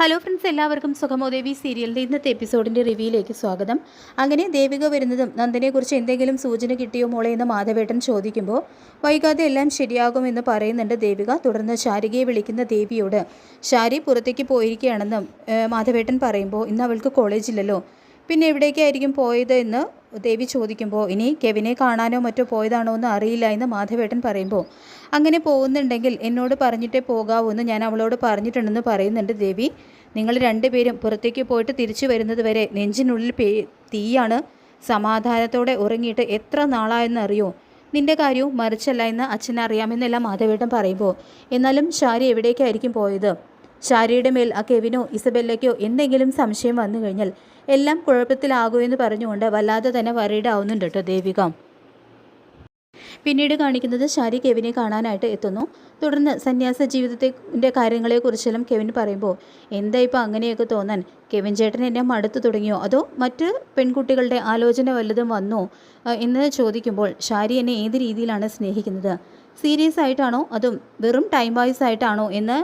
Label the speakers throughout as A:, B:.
A: Hello friends, എല്ലാവർക്കും സുഖമോ ദേവി സീരിയലിൻ്റെ ഇന്നത്തെ എപ്പിസോഡിൻ്റെ റിവ്യൂയിലേക്ക് സ്വാഗതം. അങ്ങനെ ദേവിക വരുന്നതും നന്ദനെക്കുറിച്ച് എന്തെങ്കിലും സൂചന കിട്ടിയോ മോളെ എന്ന് മാധവേട്ടൻ ചോദിക്കുമ്പോൾ വൈകാതെ എല്ലാം ശരിയാകുമെന്ന് പറയുന്നുണ്ട് ദേവിക. തുടർന്ന് ശാരികയെ വിളിക്കുന്ന ദേവിയോട് ശാരി പുറത്തേക്ക് പോയിരിക്കുകയാണെന്നും മാധവേട്ടൻ പറയുമ്പോൾ ഇന്ന് അവൾക്ക് കോളേജില്ലല്ലോ, പിന്നെ എവിടേക്കായിരിക്കും പോയത് എന്ന് ദേവി ചോദിക്കുമ്പോൾ ഇനി കെവിനെ കാണാനോ മറ്റോ പോയതാണോ എന്ന് അറിയില്ല എന്ന് മാധവേട്ടൻ പറയുമ്പോൾ അങ്ങനെ പോകുന്നുണ്ടെങ്കിൽ എന്നോട് പറഞ്ഞിട്ടേ പോകാവൂ എന്ന് ഞാൻ അവളോട് പറഞ്ഞിട്ടുണ്ടെന്ന് പറയുന്നുണ്ട് ദേവി. നിങ്ങൾ രണ്ടുപേരും പുറത്തേക്ക് പോയിട്ട് തിരിച്ചു വരുന്നത് വരെ നെഞ്ചിനുള്ളിൽ തീയാണ്. സമാധാനത്തോടെ ഉറങ്ങിയിട്ട് എത്ര നാളായെന്നറിയോ? നിന്റെ കാര്യവും മറിച്ചല്ല എന്ന് അച്ഛനറിയാമെന്നെല്ലാം മാധവേട്ടൻ പറയുമ്പോൾ എന്നാലും ശാരി എവിടേക്കായിരിക്കും പോയത്? ശാരിയുടെ മേൽ ആ കെവിനോ ഇസബെല്ലയ്ക്കോ എന്തെങ്കിലും സംശയം വന്നു കഴിഞ്ഞാൽ എല്ലാം കുഴപ്പത്തിലാകുമെന്ന് പറഞ്ഞുകൊണ്ട് വല്ലാതെ തന്നെ വറീഡ് ആവുന്നുണ്ട് കേട്ടോ ദേവിക. പിന്നീട് കാണിക്കുന്നത് ശാരി കെവിനെ കാണാനായിട്ട് എത്തുന്നു. തുടർന്ന് സന്യാസ ജീവിതത്തിൻ്റെ കാര്യങ്ങളെക്കുറിച്ചെല്ലാം കെവിൻ പറയുമ്പോൾ എന്താ ഇപ്പോൾ അങ്ങനെയൊക്കെ തോന്നാൻ? കെവിൻ ചേട്ടൻ എന്നെ മടുത്തു തുടങ്ങിയോ, അതോ മറ്റ് പെൺകുട്ടികളുടെ ആലോചന വല്ലതും വന്നോ എന്ന് ചോദിക്കുമ്പോൾ ശാരി എന്നെ ഏത് രീതിയിലാണ് സ്നേഹിക്കുന്നത്? സീരിയസ് ആയിട്ടാണോ അതും വെറും ടൈം വൈസ് ആയിട്ടാണോ എന്ന്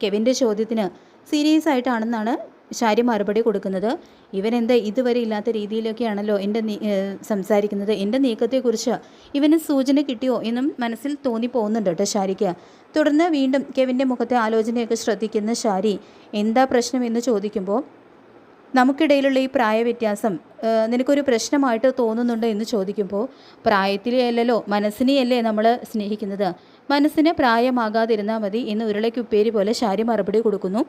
A: കെവിൻ്റെ ചോദ്യത്തിന് സീരിയസ് ആയിട്ടാണെന്നാണ് ശാരി മറുപടി കൊടുക്കുന്നത്. ഇവനെന്താ ഇതുവരെ ഇല്ലാത്ത രീതിയിലൊക്കെയാണല്ലോ സംസാരിക്കുന്നത്. എൻ്റെ നീക്കത്തെക്കുറിച്ച് ഇവന് സൂചന കിട്ടിയോ എന്നും മനസ്സിൽ തോന്നിപ്പോകുന്നുണ്ട് കേട്ടോ ശാരിക്ക്. തുടർന്ന് വീണ്ടും കെവിൻ്റെ മുഖത്തെ ആലോചനയൊക്കെ ശ്രദ്ധിക്കുന്ന ശാരി എന്താ പ്രശ്നം എന്ന് ചോദിക്കുമ്പോൾ നമുക്കിടയിലുള്ള ഈ പ്രായ വ്യത്യാസം നിനക്കൊരു പ്രശ്നമായിട്ട് തോന്നുന്നുണ്ടോ എന്ന് ചോദിക്കുമ്പോൾ പ്രായത്തിലേ അല്ലല്ലോ മനസ്സിനെയല്ലേ നമ്മൾ സ്നേഹിക്കുന്നത്, മനസ്സിന് പ്രായമാകാതിരുന്നാൽ മതി എന്ന് ഉരുളയ്ക്കുപ്പേരി പോലെ ശാരി മറുപടി കൊടുക്കുന്നു.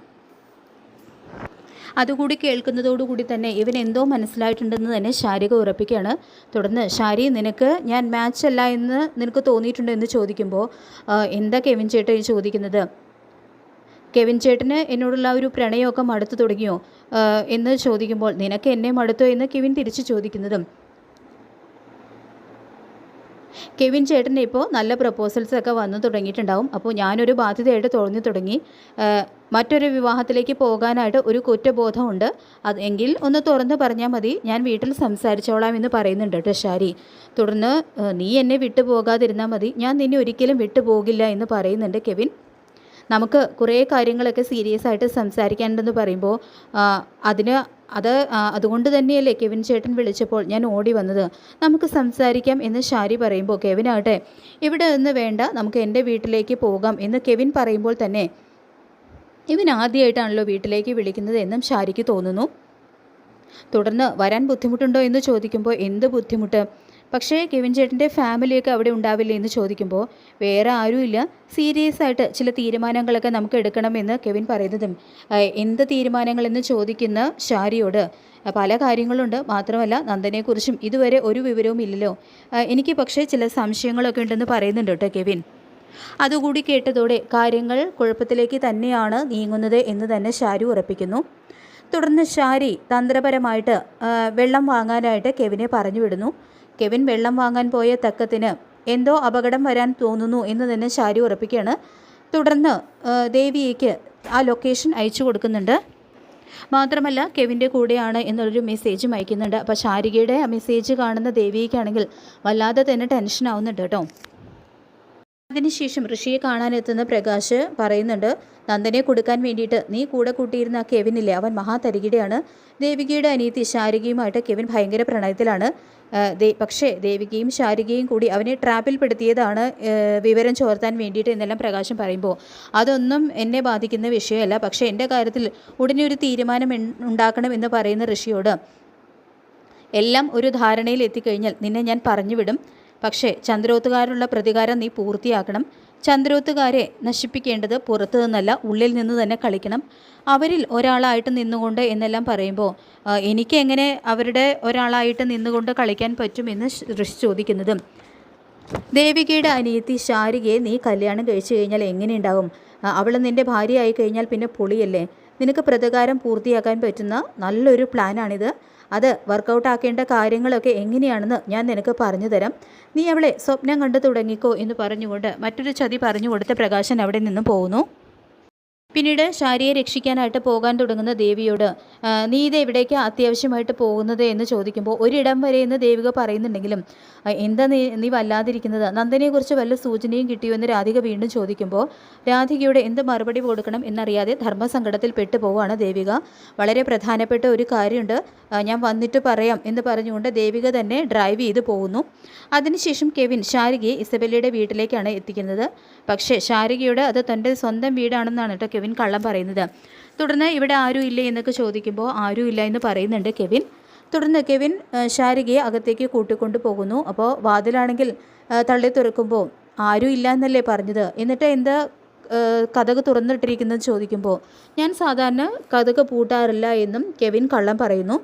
A: അതുകൂടി കേൾക്കുന്നതോടുകൂടി തന്നെ ഇവൻ എന്തോ മനസ്സിലായിട്ടുണ്ടെന്ന് തന്നെ ശാരിക ഉറപ്പിക്കുകയാണ്. തുടർന്ന് ശാരി നിനക്ക് ഞാൻ മാച്ച് അല്ല എന്ന് നിനക്ക് തോന്നിയിട്ടുണ്ടോ എന്ന് ചോദിക്കുമ്പോൾ എന്താ കെവിൻ ചേട്ടൻ ചോദിക്കുന്നത്? കെവിൻ ചേട്ടന് എന്നോടുള്ള ഒരു പ്രണയമൊക്കെ മടുത്തു തുടങ്ങിയോ എന്ന് ചോദിക്കുമ്പോൾ നിനക്ക് എന്നെ മടുത്തോ എന്ന് കെവിൻ തിരിച്ചു ചോദിക്കുന്നതും കെവിൻ ചേട്ടൻ്റെ ഇപ്പോൾ നല്ല പ്രപ്പോസൽസൊക്കെ വന്നു തുടങ്ങിയിട്ടുണ്ടാവും. അപ്പോൾ ഞാനൊരു ബാധ്യതയായിട്ട് തോന്നി തുടങ്ങി. മറ്റൊരു വിവാഹത്തിലേക്ക് പോകാനായിട്ട് ഒരു കുറ്റബോധമുണ്ട്. എങ്കിൽ ഒന്ന് തുറന്ന് പറഞ്ഞാൽ മതി, ഞാൻ വീട്ടിൽ സംസാരിച്ചോളാം എന്ന് പറയുന്നുണ്ട് കേട്ടോ ശാരി. തുടർന്ന് നീ എന്നെ വിട്ടു പോകാതിരുന്നാൽ മതി, ഞാൻ നിന്നെ ഒരിക്കലും വിട്ടുപോകില്ല എന്ന് പറയുന്നുണ്ട് കെവിൻ. നമുക്ക് കുറേ കാര്യങ്ങളൊക്കെ സീരിയസ് ആയിട്ട് സംസാരിക്കാനുണ്ടെന്ന് പറയുമ്പോൾ അതുകൊണ്ട് തന്നെയല്ലേ കെവിൻ ചേട്ടൻ വിളിച്ചപ്പോൾ ഞാൻ ഓടി വന്നത്, നമുക്ക് സംസാരിക്കാം എന്ന് ശാരി പറയുമ്പോൾ കെവിനാകട്ടെ ഇവിടെ നിന്ന് വേണ്ട, നമുക്ക് എൻ്റെ വീട്ടിലേക്ക് പോകാം എന്ന് കെവിൻ പറയുമ്പോൾ തന്നെ ഇവൻ ആദ്യമായിട്ടാണല്ലോ വീട്ടിലേക്ക് വിളിക്കുന്നത് എന്നും ശാരിക്ക് തോന്നുന്നു. തുടർന്ന് വരാൻ ബുദ്ധിമുട്ടുണ്ടോ എന്ന് ചോദിക്കുമ്പോൾ എന്ത് ബുദ്ധിമുട്ട്, പക്ഷേ കെവിൻ ചേട്ടൻ്റെ ഫാമിലിയൊക്കെ അവിടെ ഉണ്ടാവില്ലേ എന്ന് ചോദിക്കുമ്പോൾ വേറെ ആരുമില്ല, സീരിയസ് ആയിട്ട് ചില തീരുമാനങ്ങളൊക്കെ നമുക്ക് എടുക്കണമെന്ന് കെവിൻ പറയുന്നതും എന്ത് തീരുമാനങ്ങളെന്ന് ചോദിക്കുന്ന ശാരിയോട് പല കാര്യങ്ങളുണ്ട്, മാത്രമല്ല നന്ദനെക്കുറിച്ചും ഇതുവരെ ഒരു വിവരവും ഇല്ലല്ലോ, എനിക്ക് പക്ഷേ ചില സംശയങ്ങളൊക്കെ ഉണ്ടെന്ന് പറയുന്നുണ്ട് കേട്ടോ കെവിൻ. അതുകൂടി കേട്ടതോടെ കാര്യങ്ങൾ കുഴപ്പത്തിലേക്ക് തന്നെയാണ് നീങ്ങുന്നത് എന്ന് തന്നെ ശാരി ഉറപ്പിക്കുന്നു. തുടർന്ന് ശാരി തന്ത്രപരമായിട്ട് വെള്ളം വാങ്ങാനായിട്ട് കെവിനെ പറഞ്ഞു വിടുന്നു. കെവിൻ വെള്ളം വാങ്ങാൻ പോയ തക്കത്തിന് എന്തോ അപകടം വരാൻ തോന്നുന്നു എന്ന് തന്നെ ശാരി ഉറപ്പിക്കുകയാണ്. തുടർന്ന് ദേവിയേക്ക് ആ ലൊക്കേഷൻ അയച്ചു കൊടുക്കുന്നുണ്ട്. മാത്രമല്ല കെവിൻ്റെ കൂടെയാണ് എന്നുള്ളൊരു മെസ്സേജും അയക്കുന്നുണ്ട്. അപ്പോൾ ശാരികയുടെ ആ മെസ്സേജ് കാണുന്ന ദേവിയേക്കാണെങ്കിൽ വല്ലാതെ തന്നെ ടെൻഷൻ ആവുന്നുണ്ട് കേട്ടോ. അതിനുശേഷം ഋഷിയെ കാണാനെത്തുന്ന പ്രകാശ് പറയുന്നുണ്ട് നന്ദനെ കൊടുക്കാൻ വേണ്ടിയിട്ട് നീ കൂടെ കൂട്ടിയിരുന്ന ആ കെവിനില്ലേ, അവൻ മഹാതരികിടയാണ്. ദേവികയുടെ അനിയത്തി ശാരികയുമായിട്ട് കെവിൻ ഭയങ്കര പ്രണയത്തിലാണ്. പക്ഷേ ദേവികയും ശാരികയും കൂടി അവനെ ട്രാപ്പിൽപ്പെടുത്തിയതാണ് വിവരം ചോർത്താൻ വേണ്ടിയിട്ട് എന്നെല്ലാം പ്രകാശം പറയുമ്പോൾ അതൊന്നും എന്നെ ബാധിക്കുന്ന വിഷയമല്ല, പക്ഷേ എൻ്റെ കാര്യത്തിൽ ഉടനെ ഒരു തീരുമാനം ഉണ്ടാക്കണം എന്ന് പറയുന്ന ഋഷിയോട് എല്ലാം ഒരു ധാരണയിൽ എത്തിക്കഴിഞ്ഞാൽ നിന്നെ ഞാൻ പറഞ്ഞുവിടും, പക്ഷേ ചന്ദ്രോത്തുകാരുള്ള പ്രതികാരം നീ പൂർത്തിയാക്കണം. ചന്ദ്രോത്തുകാരെ നശിപ്പിക്കേണ്ടത് പുറത്തു നിന്നല്ല, ഉള്ളിൽ നിന്ന് തന്നെ കളിക്കണം, അവരിൽ ഒരാളായിട്ട് നിന്നുകൊണ്ട് എന്നെല്ലാം പറയുമ്പോൾ എനിക്ക് എങ്ങനെ അവരുടെ ഒരാളായിട്ട് നിന്നുകൊണ്ട് കളിക്കാൻ പറ്റുമെന്ന് ഋഷി ചോദിക്കുന്നതും ദേവികയുടെ അനിയത്തി ശാരികയെ നീ കല്യാണം കഴിച്ചു കഴിഞ്ഞാൽ എങ്ങനെയുണ്ടാകും? അവൾ നിൻ്റെ ഭാര്യയായി കഴിഞ്ഞാൽ പിന്നെ പൊളിയല്ലേ. നിനക്ക് പ്രതികാരം പൂർത്തിയാക്കാൻ പറ്റുന്ന നല്ലൊരു പ്ലാനാണിത്. അത് വർക്കൗട്ട് ആക്കേണ്ട കാര്യങ്ങളൊക്കെ എങ്ങനെയാണെന്ന് ഞാൻ നിനക്ക് പറഞ്ഞു തരാം. നീ അവളെ സ്വപ്നം കണ്ടു തുടങ്ങിക്കോ എന്ന് പറഞ്ഞുകൊണ്ട് മറ്റൊരു ചതി പറഞ്ഞു കൊടുത്ത പ്രകാശൻ അവിടെ നിന്നും പോകുന്നു. പിന്നീട് ശാരിയെ രക്ഷിക്കാനായിട്ട് പോകാൻ തുടങ്ങുന്ന ദേവിയോട് നീ ഇത് എവിടേക്ക് അത്യാവശ്യമായിട്ട് പോകുന്നത് എന്ന് ചോദിക്കുമ്പോൾ ഒരിടം വരെ എന്ന് ദേവിക പറയുന്നുണ്ടെങ്കിലും എന്താ നീ വല്ലാതിരിക്കുന്നത്, നന്ദനെക്കുറിച്ച് വല്ല സൂചനയും കിട്ടിയോ എന്ന് രാധിക വീണ്ടും ചോദിക്കുമ്പോൾ രാധികയുടെ എന്ത് മറുപടി കൊടുക്കണം എന്നറിയാതെ ധർമ്മസങ്കടത്തിൽ പെട്ടുപോവാണ് ദേവിക. വളരെ പ്രധാനപ്പെട്ട ഒരു കാര്യമുണ്ട്, ഞാൻ വന്നിട്ട് പറയാം എന്ന് പറഞ്ഞുകൊണ്ട് ദേവിക തന്നെ ഡ്രൈവ് ചെയ്ത് പോകുന്നു. അതിനുശേഷം കെവിൻ ശാരികയെ ഇസബെല്ലയുടെ വീട്ടിലേക്കാണ് എത്തിക്കുന്നത്. പക്ഷേ ശാരികയുടെ അത് തൻ്റെ സ്വന്തം വീടാണെന്നാണ് കേട്ടോ കെവിൻ കള്ളം പറയുന്നത്. തുടർന്ന് ഇവിടെ ആരും ഇല്ലേ എന്നൊക്കെ ചോദിക്കുമ്പോൾ ആരുമില്ല എന്ന് പറയുന്നുണ്ട് കെവിൻ. തുടർന്ന് കെവിൻ ശാരികയെ അകത്തേക്ക് കൂട്ടിക്കൊണ്ടു പോകുന്നു. അപ്പോൾ വാതിലാണെങ്കിൽ തള്ളി തുറക്കുമ്പോൾ ആരും ഇല്ല എന്നല്ലേ പറഞ്ഞത്, എന്നിട്ട് എന്താ കതക് തുറന്നിട്ടിരിക്കുന്നത് ചോദിക്കുമ്പോൾ ഞാൻ സാധാരണ കതക് പൂട്ടാറില്ല എന്നും കെവിൻ കള്ളം പറയുന്നു.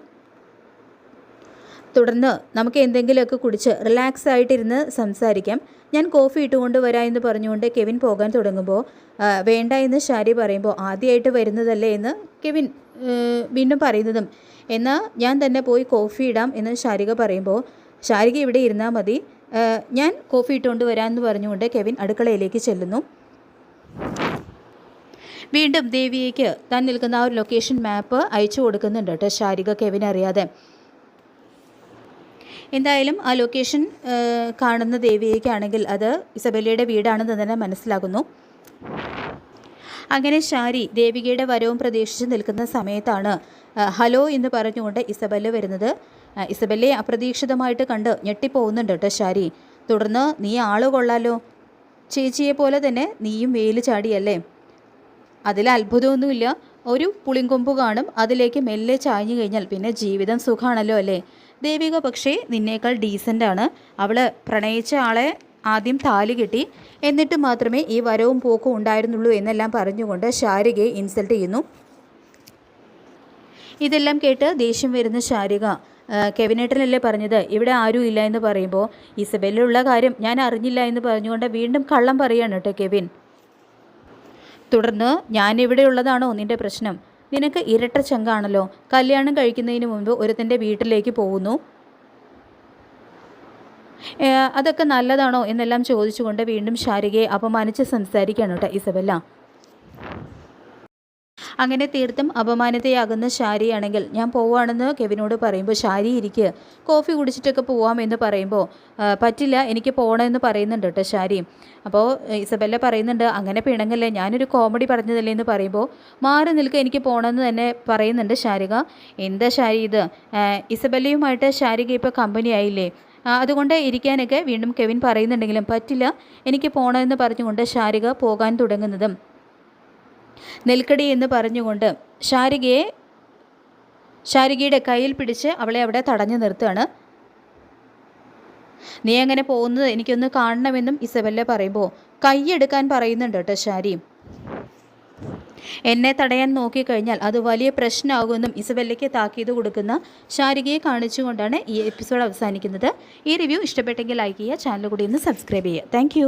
A: തുടർന്ന് നമുക്ക് എന്തെങ്കിലുമൊക്കെ കുടിച്ച് റിലാക്സ് ആയിട്ടിരുന്ന് സംസാരിക്കാം, ഞാൻ കോഫി ഇട്ടുകൊണ്ട് വരാം എന്ന് പറഞ്ഞുകൊണ്ട് കെവിൻ പോകാൻ തുടങ്ങുമ്പോൾ വേണ്ട എന്ന് ശാരി പറയുമ്പോൾ ആദ്യമായിട്ട് വരുന്നതല്ലേ എന്ന് കെവിൻ വീണ്ടും പറയുന്നതും എന്നാൽ ഞാൻ തന്നെ പോയി കോഫി ഇടാം എന്ന് ശാരിക പറയുമ്പോൾ ശാരിക ഇവിടെ ഇരുന്നാൽ മതി, ഞാൻ കോഫി ഇട്ടുകൊണ്ട് വരാമെന്ന് പറഞ്ഞുകൊണ്ട് കെവിൻ അടുക്കളയിലേക്ക് ചെല്ലുന്നു. വീണ്ടും ദേവിയേക്ക് താൻ നിൽക്കുന്ന ആ ഒരു ലൊക്കേഷൻ മാപ്പ് അയച്ചു കൊടുക്കുന്നുണ്ട് കേട്ടോ ശാരിക കെവിൻ അറിയാതെ. എന്തായാലും ആ ലൊക്കേഷൻ കാണുന്ന ദേവിയേക്കാണെങ്കിൽ അത് ഇസബെല്ലയുടെ വീടാണെന്ന് തന്നെ മനസ്സിലാകുന്നു. അങ്ങനെ ശാരി ദേവികയുടെ വരവും പ്രതീക്ഷിച്ച് നിൽക്കുന്ന സമയത്താണ് ഹലോ എന്ന് പറഞ്ഞുകൊണ്ട് ഇസബെല്ല വരുന്നത്. ഇസബെല്ലയെ അപ്രതീക്ഷിതമായിട്ട് കണ്ട് ഞെട്ടിപ്പോകുന്നുണ്ട് കേട്ടോ ശാരി. തുടർന്ന് നീ ആള് കൊള്ളാലോ, ചേച്ചിയെ പോലെ തന്നെ നീയും വേല് ചാടിയല്ലേ, അതിൽ അത്ഭുതമൊന്നുമില്ല, ഒരു പുളിങ്കൊമ്പ് കാണും, അതിലേക്ക് മെല്ലെ ചാഞ്ഞു കഴിഞ്ഞാൽ പിന്നെ ജീവിതം സുഖമാണല്ലോ അല്ലേ. ദേവിക പക്ഷേ നിന്നേക്കാൾ ഡീസൻ്റാണ്, അവൾ പ്രണയിച്ച ആളെ ആദ്യം താലി കെട്ടി എന്നിട്ട് മാത്രമേ ഈ വരവും പോക്കും ഉണ്ടായിരുന്നുള്ളൂ എന്നെല്ലാം പറഞ്ഞുകൊണ്ട് ശാരികയെ ഇൻസൾട്ട് ചെയ്യുന്നു. ഇതെല്ലാം കേട്ട് ദേഷ്യം വരുന്ന ശാരിക കെവിനേട്ടനല്ലേ പറഞ്ഞത് ഇവിടെ ആരും ഇല്ല എന്ന് പറയുമ്പോൾ ഇസബെല്ലുള്ള കാര്യം ഞാൻ അറിഞ്ഞില്ല എന്ന് പറഞ്ഞുകൊണ്ട് വീണ്ടും കള്ളം പറയുകയാണ് കേട്ടോ കെവിൻ. തുടർന്ന് ഞാനിവിടെ ഉള്ളതാണോ നിൻ്റെ പ്രശ്നം, നിനക്ക് ഇരട്ട ചങ്കാണല്ലോ, കല്യാണം കഴിക്കുന്നതിന് മുമ്പ് ഒരുത്തൻ്റെ വീട്ടിലേക്ക് പോകുന്നു, അതൊക്കെ നല്ലതാണോ എന്നെല്ലാം ചോദിച്ചുകൊണ്ട് വീണ്ടും ശാരികയെ അപമാനിച്ച് സംസാരിക്കുകയാണ് കേട്ടോ ഇസബെല്ല. അങ്ങനെ തീർത്തും അപമാനിതയാകുന്ന ശാരിയാണെങ്കിൽ ഞാൻ പോവുകയാണെന്ന് കെവിനോട് പറയുമ്പോൾ ശാരി ഇരിക്കുക, കോഫി കുടിച്ചിട്ടൊക്കെ പോവാമെന്ന് പറയുമ്പോൾ പറ്റില്ല എനിക്ക് പോകണമെന്ന് പറയുന്നുണ്ട് കേട്ടോ ശാരി. അപ്പോൾ ഇസബെല്ല പറയുന്നുണ്ട് അങ്ങനെ പിണങ്ങല്ലേ, ഞാനൊരു കോമഡി പറഞ്ഞതല്ലേ എന്ന് പറയുമ്പോൾ മാറി നിൽക്കുക എനിക്ക് പോകണമെന്ന് തന്നെ പറയുന്നുണ്ട് ശാരിക. എന്താ ശാരി ഇത്, ഇസബെല്ലയുമായിട്ട് ശാരിക ഇപ്പോൾ കമ്പനി ആയില്ലേ, അതുകൊണ്ട് ഇരിക്കാനൊക്കെ വീണ്ടും കെവിൻ പറയുന്നുണ്ടെങ്കിലും പറ്റില്ല എനിക്ക് പോകണമെന്ന് പറഞ്ഞുകൊണ്ട് ശാരിക പോകാൻ തുടങ്ങുന്നതും നെൽക്കടി എന്ന് പറഞ്ഞുകൊണ്ട് ശാരികയുടെ കയ്യിൽ പിടിച്ച് അവളെ അവിടെ തടഞ്ഞു നിർത്തുകയാണ്. നീ അങ്ങനെ പോകുന്നത് എനിക്കൊന്ന് കാണണമെന്നും ഇസബെല്ല പറയുമ്പോൾ കൈയെടുക്കാൻ പറയുന്നുണ്ട് കേട്ടോ ശാരി. എന്നെ തടയാൻ നോക്കിക്കഴിഞ്ഞാൽ അത് വലിയ പ്രശ്നമാകുമെന്നും ഇസബെല്ലയ്ക്ക് താക്കീത് കൊടുക്കുന്ന ശാരികയെ കാണിച്ചുകൊണ്ടാണ് ഈ എപ്പിസോഡ് അവസാനിക്കുന്നത്. ഈ റിവ്യൂ ഇഷ്ടപ്പെട്ടെങ്കിൽ ലൈക്ക് ചെയ്യുക, ചാനൽ കൂടി ഒന്ന് സബ്സ്ക്രൈബ് ചെയ്യുക. താങ്ക്